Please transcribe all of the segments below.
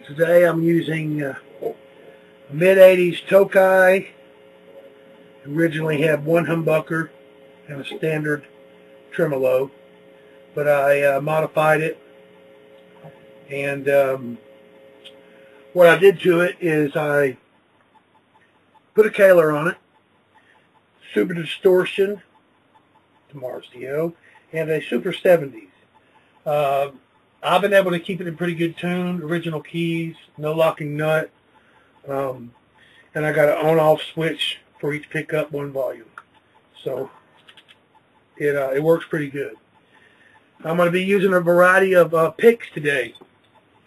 Today I'm using a mid-80s Tokai. Originally had one humbucker and a standard tremolo, but I modified it, and what I did to it is I put a Kaler on it, super distortion, tomorrow's DO, and a super 70s. I've been able to keep it in pretty good tune, original keys, no locking nut, and I got an on-off switch for each pickup, one volume. So it works pretty good. I'm going to be using a variety of picks today,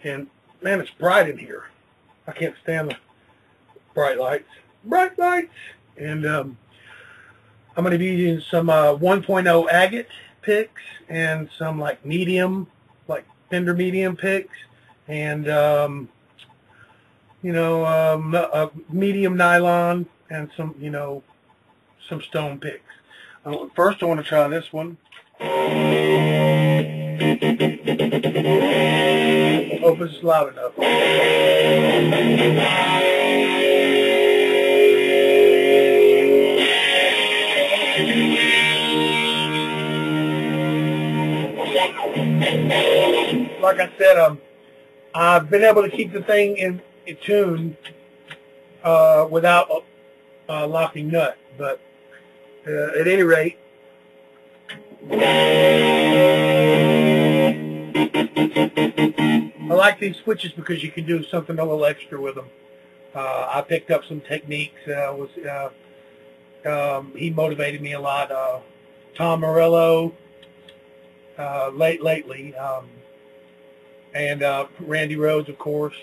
and man, it's bright in here. I can't stand the bright lights. Bright lights! And I'm going to be using some 1.0 agate picks and some like medium, like Fender medium picks, and medium nylon, and some some stone picks. First, I want to try this one. Hope it's loud enough. Like I said, I've been able to keep the thing in tune without locking nut, but at any rate, I like these switches because you can do something a little extra with them. I picked up some techniques. He motivated me a lot. Tom Morello, lately, and Randy Rhoads, of course,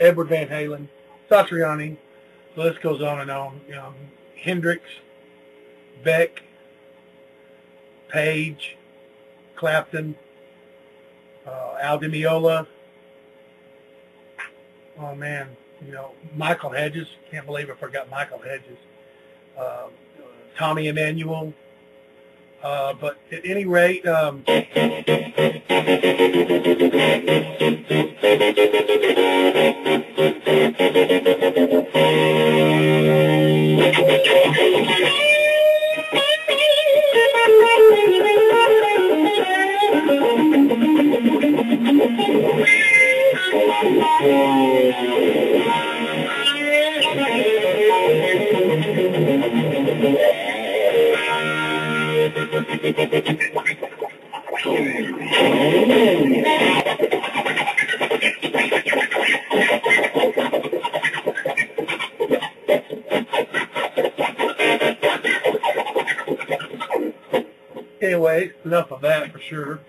Edward Van Halen, Satriani. The list goes on and on. Hendrix, Beck, Page, Clapton, Al Di Meola. Oh man, Michael Hedges. Can't believe I forgot Michael Hedges. Tommy Emmanuel. But at any rate, anyway, enough of that for sure.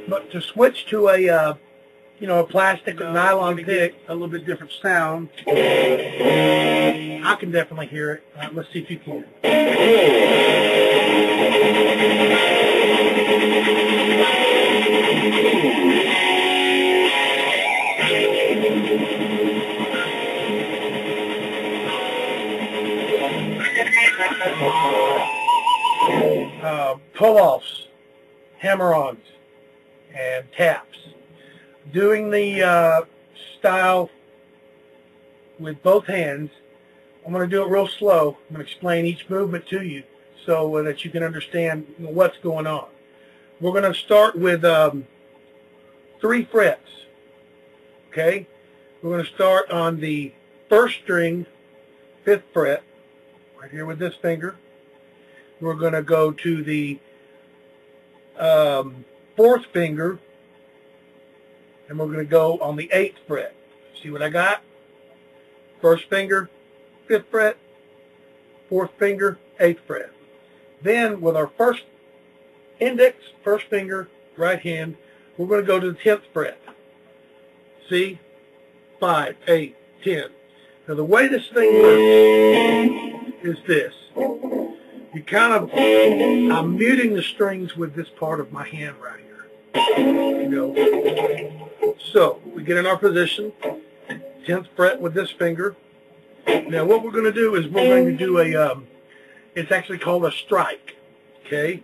But to switch to a plastic nylon pick, a little bit different sound. I can definitely hear it. Let's see if you can. Pull-offs, hammer-ons, and taps. Doing the style with both hands, I'm going to do it real slow. I'm going to explain each movement to you so that you can understand what's going on. We're going to start with 3 frets. Okay? We're going to start on the 1st string, 5th fret, right here with this finger. We're going to go to the 4th finger, and we're going to go on the 8th fret. See what I got? 1st finger, 5th fret, 4th finger, 8th fret. Then with our 1st index, 1st finger, right hand, we're going to go to the 10th fret. See? 5, 8, 10. Now the way this thing works is this. You kind of, I'm muting the strings with this part of my hand right here. You know. So we get in our position, 10th fret with this finger. Now what we're going to do is we're going to do a, it's actually called a strike. Okay?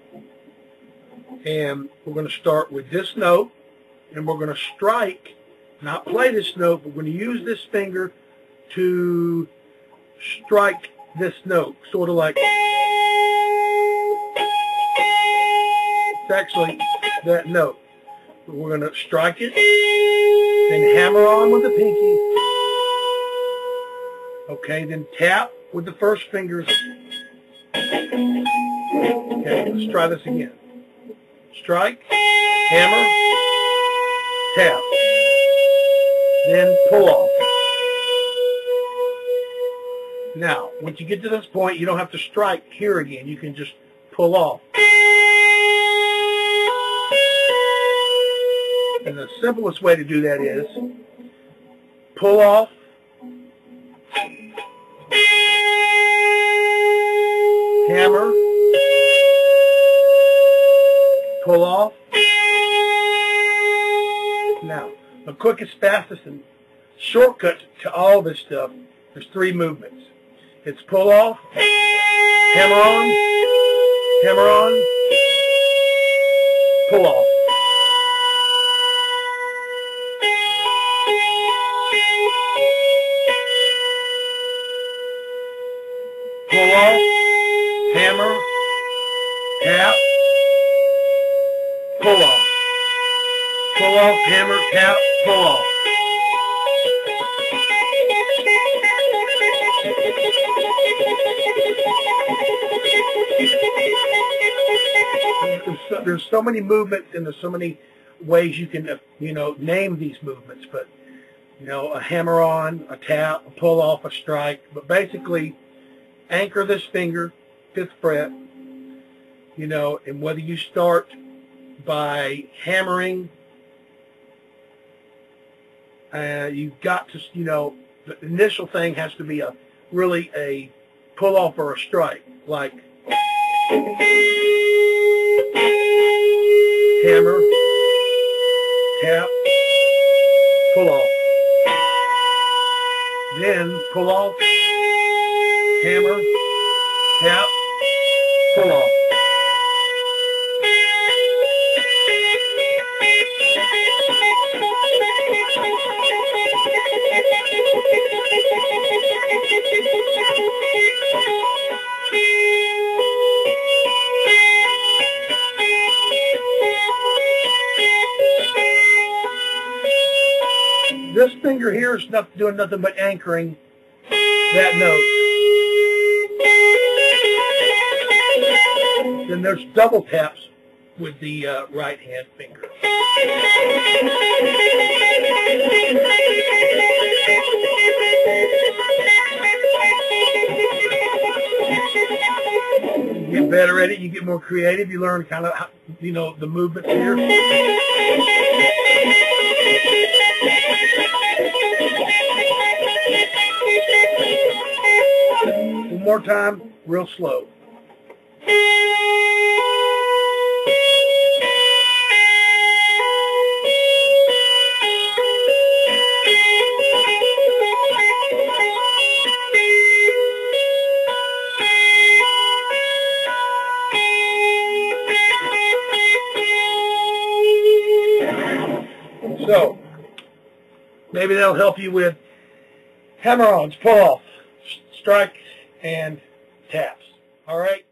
And we're going to start with this note, and we're going to strike, not play this note, but we're going to use this finger to strike this note, sort of like, it's actually that note. We're going to strike it, then hammer on with the pinky. Okay, then tap with the 1st fingers. Okay, let's try this again. Strike, hammer, tap, then pull off. Now, once you get to this point, you don't have to strike here again. You can just pull off. And the simplest way to do that is pull off, hammer, pull off. Now, the quickest, fastest, and shortcut to all this stuff, there's 3 movements. It's pull off, hammer on, pull off. Pull off, hammer, tap, pull off. Pull off, hammer, tap, pull off. There's so many movements, and there's so many ways you can, you know, name these movements. But, you know, a hammer on, a tap, a pull off, a strike. But basically, anchor this finger, 5th fret, you know, and whether you start by hammering, you've got to, you know, the initial thing has to be really a pull off or a strike, like hammer, tap, pull off. Then pull off, hammer, tap, pull off. This finger here is not doing nothing but anchoring that note. Then there's double taps with the right hand finger. You get better at it, you get more creative, you learn kind of how, you know, the movements here. One more time, real slow. So, maybe that'll help you with hammer-ons, pull-off, strikes, and taps. All right?